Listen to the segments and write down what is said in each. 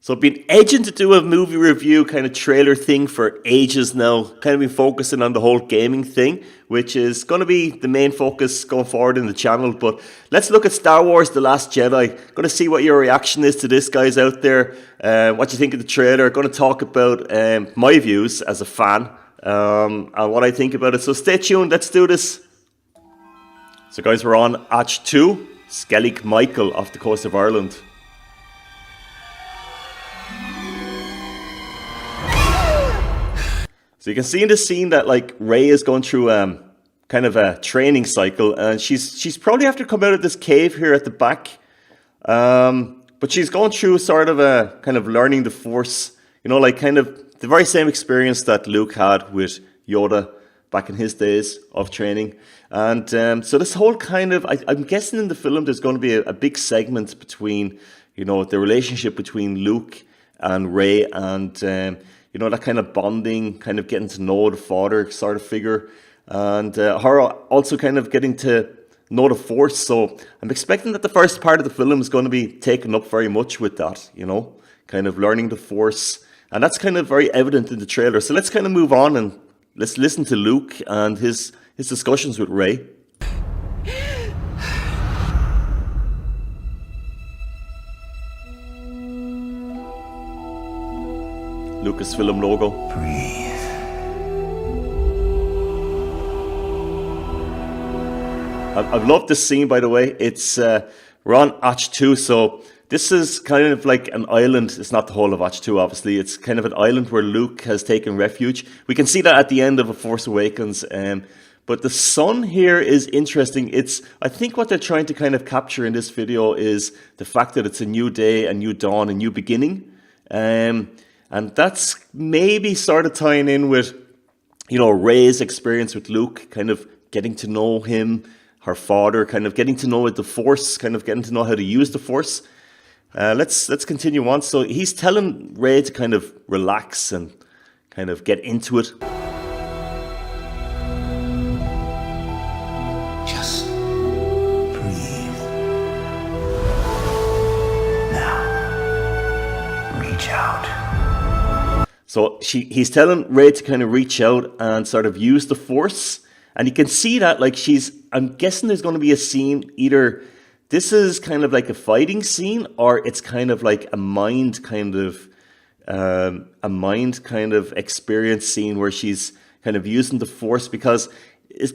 So I've been edging to do a movie review kind of trailer thing for ages now. Kind of been focusing on the whole gaming thing, which is going to be the main focus going forward in the channel. But let's look at Star Wars The Last Jedi. Going to see what your reaction is to this, guys out there. What you think of the trailer. Going to talk about my views as a fan and what I think about it. So stay tuned. Let's do this. So guys, we're on Ahch-To, Skellig Michael off the coast of Ireland. So you can see in this scene that like Rey is going through kind of a training cycle, and she's probably after come out of this cave here at the back, but she's going through sort of a kind of learning the Force, you know, like kind of the very same experience that Luke had with Yoda back in his days of training. And so this whole kind of, I'm guessing in the film there's going to be a big segment between, you know, the relationship between Luke and Rey, and you know, that kind of bonding, kind of getting to know the father sort of figure, and her also kind of getting to know the Force. So I'm expecting that the first part of the film is going to be taken up very much with that, you know, kind of learning the Force. And that's kind of very evident in the trailer. So let's kind of move on and let's listen to Luke and his discussions with Rey. Lucasfilm logo. Breathe. I've loved this scene, by the way. It's we're on Ahch-To, so this is kind of like an island. It's not the whole of Ahch-To, obviously. It's kind of an island where Luke has taken refuge. We can see that at the end of A Force Awakens. But the sun here is interesting. I think what they're trying to kind of capture in this video is the fact that it's a new day, a new dawn, a new beginning. And that's maybe sort of tying in with, you know, Rey's experience with Luke, kind of getting to know him, her father, kind of getting to know the Force, kind of getting to know how to use the Force. Let's continue on. So he's telling Rey to kind of relax and kind of get into it. Just breathe. Now, reach out. So he's telling Rey to kind of reach out and sort of use the Force. And you can see that, like, I'm guessing there's going to be a scene, either this is kind of like a fighting scene, or it's kind of like a mind kind of experience scene where she's kind of using the Force, because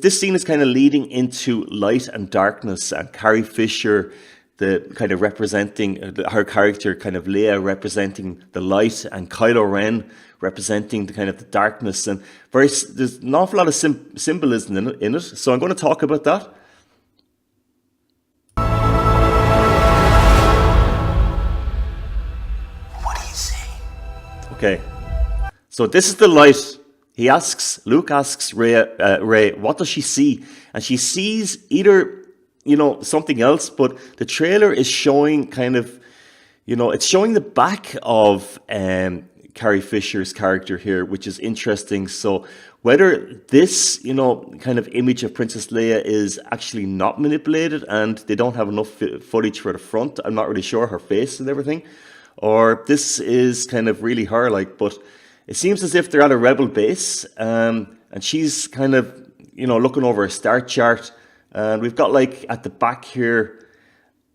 this scene is kind of leading into light and darkness, and Carrie Fisher, the kind of representing her character, kind of Leia representing the light, and Kylo Ren representing the kind of the darkness, and there's an awful lot of symbolism in it. So I'm going to talk about that. What do you see? Okay, so this is the light. Luke asks Rey, what does she see? And she sees either, you know, something else, but the trailer is showing kind of, you know, it's showing the back of Carrie Fisher's character here, which is interesting. So whether this, you know, kind of image of Princess Leia is actually not manipulated and they don't have enough footage for the front, I'm not really sure, her face and everything, or this is kind of really her, like, but it seems as if they're at a rebel base, and she's kind of, you know, looking over a star chart. And we've got, like, at the back here,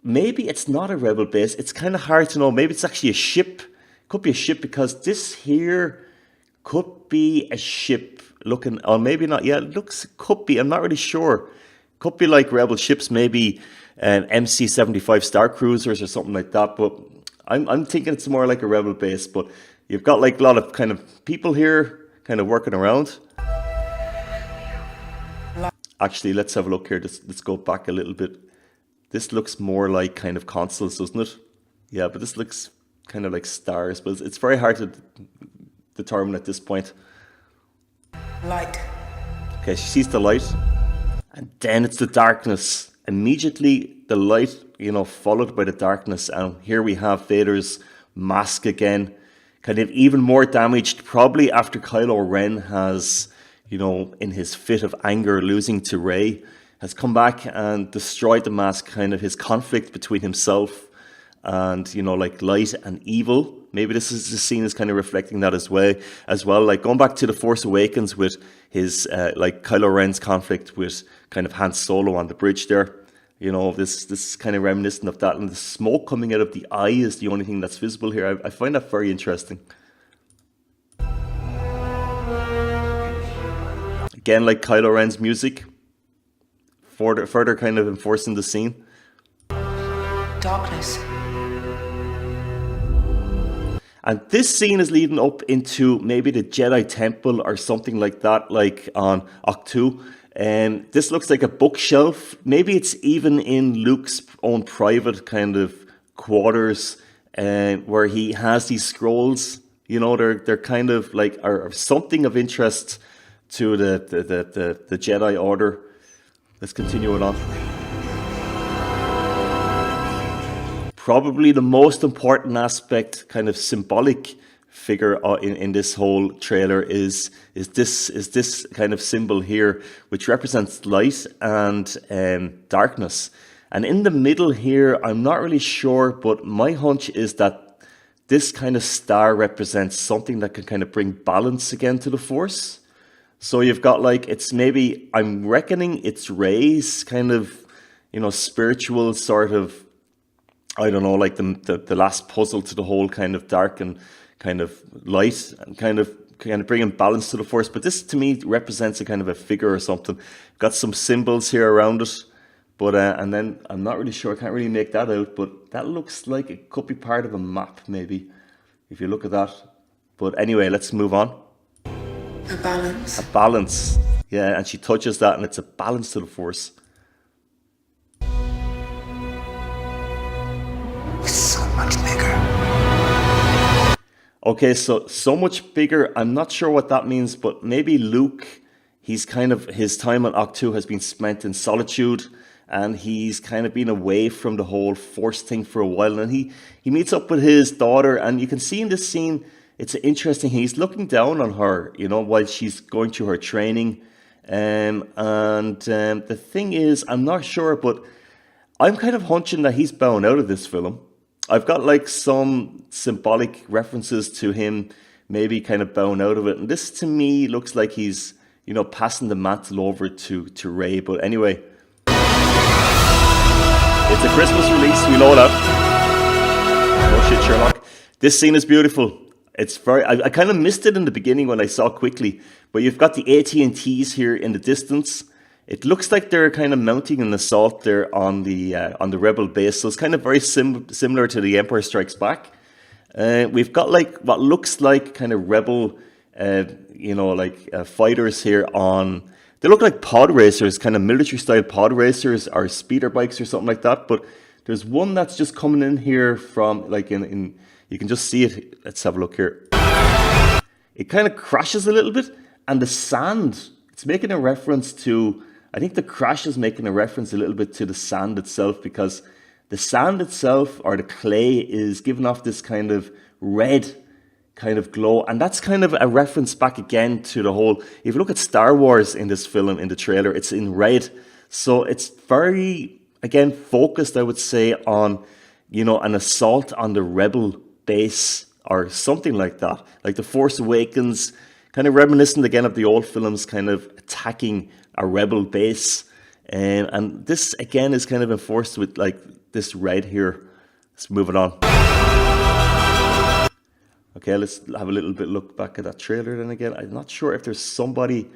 maybe it's not a rebel base. It's kind of hard to know. Maybe it's actually a ship. Could be a ship, because this here could be a ship looking, or maybe not. Yeah, could be. I'm not really sure. Could be like rebel ships, maybe MC-75 Star Cruisers or something like that. But I'm thinking it's more like a rebel base. But you've got like a lot of kind of people here kind of working around. Actually, let's have a look here. Let's go back a little bit. This looks more like kind of consoles, doesn't it? Yeah, but this looks kind of like stars, but it's very hard to determine at this point. Light. Okay, she sees the light, and then it's the darkness. Immediately, the light, you know, followed by the darkness, and here we have Vader's mask again, kind of even more damaged, probably after Kylo Ren has, you know, in his fit of anger, losing to Rey, has come back and destroyed the mask, kind of his conflict between himself and, you know, like light and evil Maybe this scene is kind of reflecting that as well. Like going back to the Force Awakens with his like Kylo Ren's conflict with kind of Han Solo on the bridge there. You know, this is kind of reminiscent of that, and the smoke coming out of the eye is the only thing that's visible here. I find that very interesting. Again, like Kylo Ren's music, further kind of enforcing the scene. Darkness. And this scene is leading up into maybe the Jedi Temple or something like that, like on Ahch-To. And this looks like a bookshelf. Maybe it's even in Luke's own private kind of quarters, where he has these scrolls. You know, they're kind of like are something of interest to the Jedi Order. Let's continue it on. Probably the most important aspect, kind of symbolic figure in this whole trailer is this kind of symbol here, which represents light and darkness. And in the middle here, I'm not really sure, but my hunch is that this kind of star represents something that can kind of bring balance again to the Force. So you've got like, it's maybe, I'm reckoning it's Rey's kind of, you know, spiritual sort of, I don't know, like the last puzzle to the whole kind of dark and kind of light and kind of bringing balance to the Force. But this to me represents a kind of a figure or something. Got some symbols here around it, but and then I'm not really sure. I can't really make that out, but that looks like it could be part of a map, maybe, if you look at that. But anyway, let's move on. A balance. A balance, yeah, and she touches that, and it's a balance to the Force. So much bigger. Okay, so much bigger. I'm not sure what that means, but maybe Luke, he's kind of, his time on Ahch-To has been spent in solitude, and he's kind of been away from the whole Force thing for a while, and he meets up with his daughter, and you can see in this scene, it's interesting, he's looking down on her, you know, while she's going through her training, the thing is, I'm not sure, but I'm kind of hunching that he's bowing out of this film. I've got like some symbolic references to him maybe kind of bowing out of it. And this to me looks like he's, you know, passing the mantle over to Rey. But anyway, it's a Christmas release. We know that. Oh shit, Sherlock. This scene is beautiful. It's very, I kind of missed it in the beginning when I saw it quickly. But you've got the AT&Ts here in the distance. It looks like they're kind of mounting an assault there on the Rebel base. So it's kind of very similar to The Empire Strikes Back. We've got like what looks like kind of Rebel, you know, like fighters here on... They look like pod racers, kind of military-style pod racers or speeder bikes or something like that. But there's one that's just coming in here from, like, in you can just see it. Let's have a look here. It kind of crashes a little bit. And the sand, it's making a reference to... I think the crash is making a reference a little bit to the sand itself, because the sand itself, or the clay, is giving off this kind of red kind of glow. And that's kind of a reference back again to the whole... If you look at Star Wars in this film, in the trailer, it's in red. So it's very, again, focused, I would say, on, you know, an assault on the Rebel base or something like that. Like The Force Awakens, kind of reminiscent again of the old films, kind of attacking a Rebel base, and this again is kind of enforced with like this red here. Let's move it on. Okay, let's have a little bit look back at that trailer then again. I'm not sure if there's somebody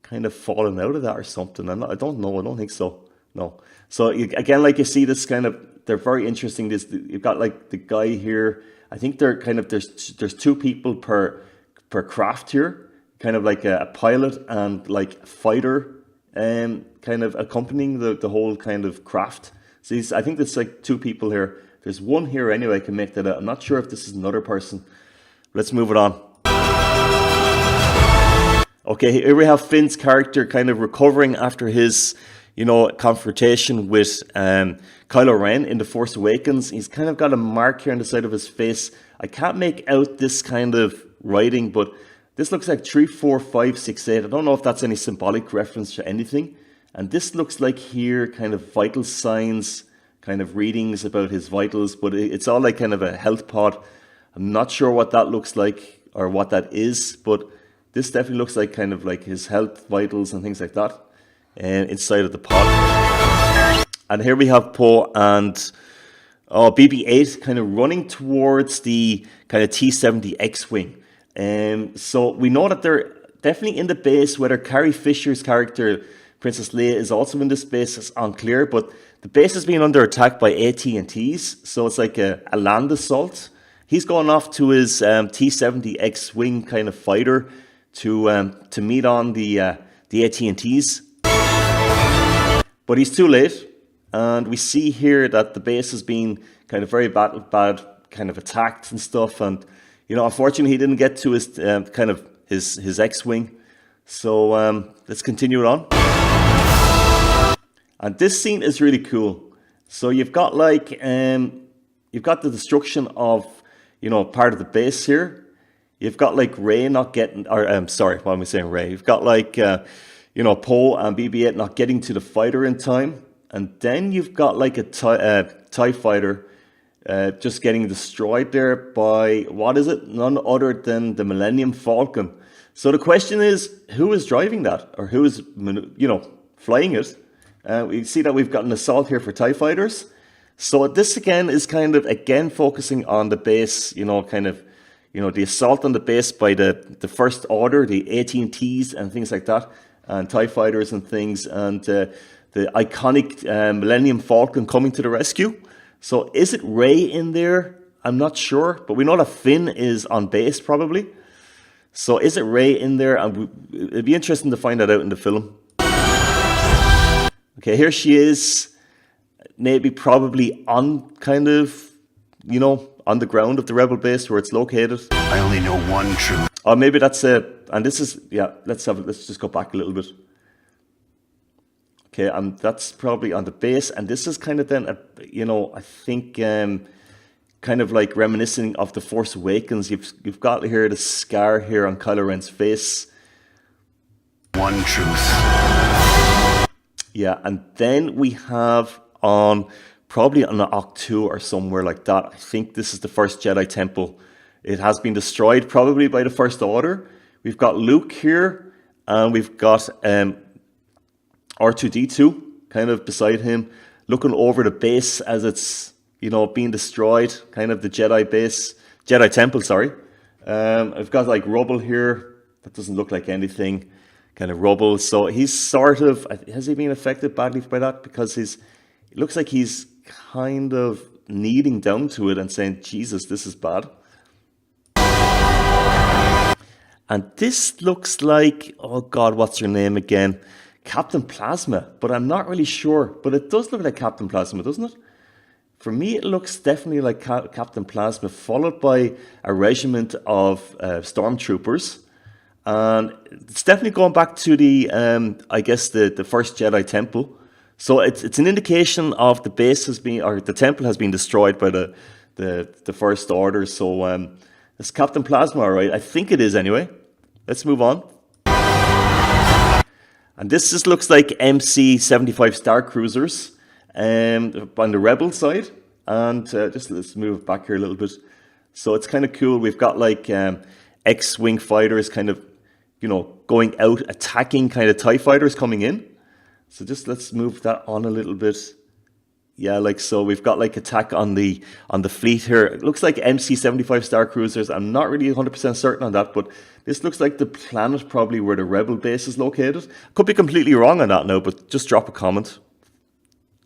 kind of falling out of that or something. I don't know. I don't think so. No. So again, like you see, this kind of, they're very interesting. You've got like the guy here. I think they're kind of, there's two people per craft here. Kind of like a pilot and like a fighter, kind of accompanying the whole kind of craft. So I think there's like two people here. There's one here anyway. I can make that out. I'm not sure if this is another person. Let's move it on. Okay, here we have Finn's character kind of recovering after his, you know, confrontation with Kylo Ren in The Force Awakens. He's kind of got a mark here on the side of his face. I can't make out this kind of writing, but this looks like 3, 4, 5, 6, 8. I don't know if that's any symbolic reference to anything. And this looks like here kind of vital signs, kind of readings about his vitals. But it's all like kind of a health pod. I'm not sure what that looks like or what that is, but this definitely looks like kind of like his health vitals and things like that inside of the pod. And here we have Poe and BB-8 kind of running towards the kind of T-70 X-Wing. So we know that they're definitely in the base. Whether Carrie Fisher's character, Princess Leia, is also in this base is unclear, but the base is being under attack by AT&Ts, so it's like a land assault. He's going off to his T-70 X-Wing kind of fighter to meet on the AT&Ts. But he's too late, and we see here that the base is being kind of very bad kind of attacked and stuff, and unfortunately he didn't get to his kind of his X-Wing. So let's continue it on. And this scene is really cool. So you've got like you've got the destruction of part of the base here. You've got like Rey not getting, or sorry, what am I saying, Rey? You've got like Poe and BB-8 not getting to the fighter in time, and then you've got like a TIE fighter just getting destroyed there by, what is it? None other than the Millennium Falcon. So the question is, who is driving that, or who is flying it? We see that we've got an assault here for TIE fighters. So this again is kind of focusing on the base, the assault on the base by the First Order, the AT&Ts and things like that, and TIE fighters and things, and the iconic Millennium Falcon coming to the rescue. So is it Rey in there? I'm not sure, but we know that Finn is on base probably. So is it Rey in there? And it'd be interesting to find that out in the film. Okay, here she is, maybe probably on kind of, on the ground of the rebel base where it's located. I only know one truth. Or maybe that's and this is, let's just go back a little bit. Okay, that's probably on the base, and this is kind of then, I think, kind of like reminiscent of the Force Awakens. You've got here the scar here on Kylo Ren's face. One truth. Yeah, and then we have probably on Ahch-To or somewhere like that. I think this is the first Jedi Temple. It has been destroyed probably by the First Order. We've got Luke here, and we've got R2-D2 kind of beside him, looking over the base as it's being destroyed, kind of the Jedi Temple, sorry. I've got like rubble here. That doesn't look like anything. Kind of rubble. So he's sort of, has he been affected badly by that? Because it looks like he's kind of kneeling down to it and saying, Jesus, this is bad. And this looks like, oh God, what's her name again? Captain Plasma, but I'm not really sure. But it does look like Captain Plasma, doesn't it? For me, it looks definitely like Captain Plasma, followed by a regiment of stormtroopers. And it's definitely going back to the, I guess, the first Jedi Temple. So it's an indication of the base has been, or the temple has been destroyed by the First Order. So it's Captain Plasma, all right? I think it is anyway. Let's move on. And this just looks like MC-75 Star Cruisers on the Rebel side. And just let's move back here a little bit. So it's kind of cool. We've got like X-Wing fighters kind of, going out, attacking kind of TIE fighters coming in. So just let's move that on a little bit. Yeah, like so we've got like attack on the fleet here. It looks like MC-75 Star Cruisers. I'm not really 100% certain on that, but this looks like the planet probably where the Rebel base is located. Could be completely wrong on that now, but just drop a comment.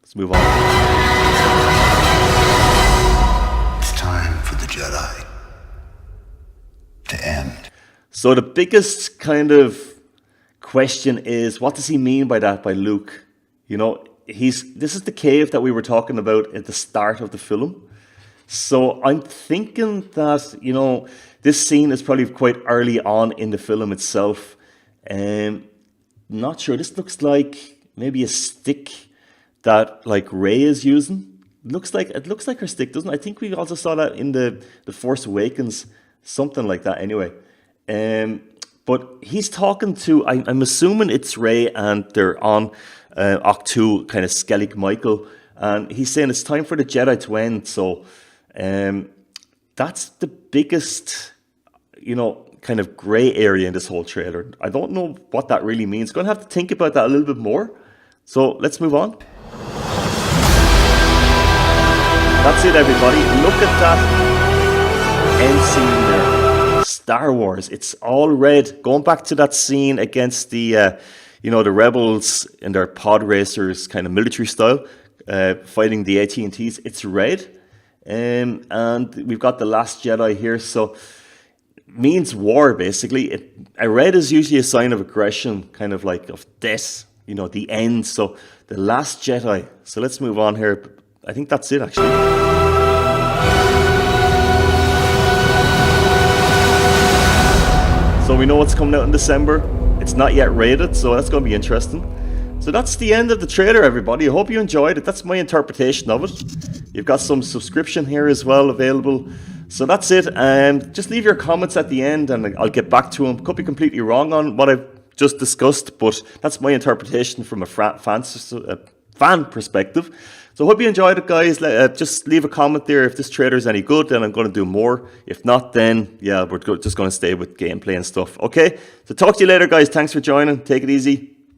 Let's move on. It's time for the Jedi to end. So the biggest kind of question is, what does he mean by that, by Luke? This is the cave that we were talking about at the start of the film. So I'm thinking that, this scene is probably quite early on in the film itself. Not sure. This looks like maybe a stick that like Rey is using. It looks like her stick, doesn't it? I think we also saw that in the Force Awakens, something like that anyway. But he's talking to, I'm assuming it's Rey, and they're on Ahch-To, kind of Skellig Michael, and he's saying it's time for the Jedi to end. So that's the biggest, kind of gray area in this whole trailer. I don't know what that really means. Going to have to think about that a little bit more. So let's move on. That's it, everybody. Look at that end scene there. Star Wars. It's all red. Going back to that scene against the, the rebels in their pod racers, kind of military style, fighting the AT&Ts. It's red. And we've got The Last Jedi here. So means war, basically. A red is usually a sign of aggression, kind of like of death, the end. So The Last Jedi. So let's move on here. I think that's it, actually. So we know what's coming out in December. It's not yet rated, so that's going to be interesting. So that's the end of the trailer, everybody. I hope you enjoyed it. That's my interpretation of it. You've got some subscription here as well available. So that's it. Just leave your comments at the end and I'll get back to them. Could be completely wrong on what I've just discussed, but that's my interpretation from a fan perspective. So I hope you enjoyed it, guys. Just leave a comment there. If this trailer is any good, then I'm going to do more. If not, then yeah, we're just going to stay with gameplay and stuff. Okay, so talk to you later, guys. Thanks for joining. Take it easy.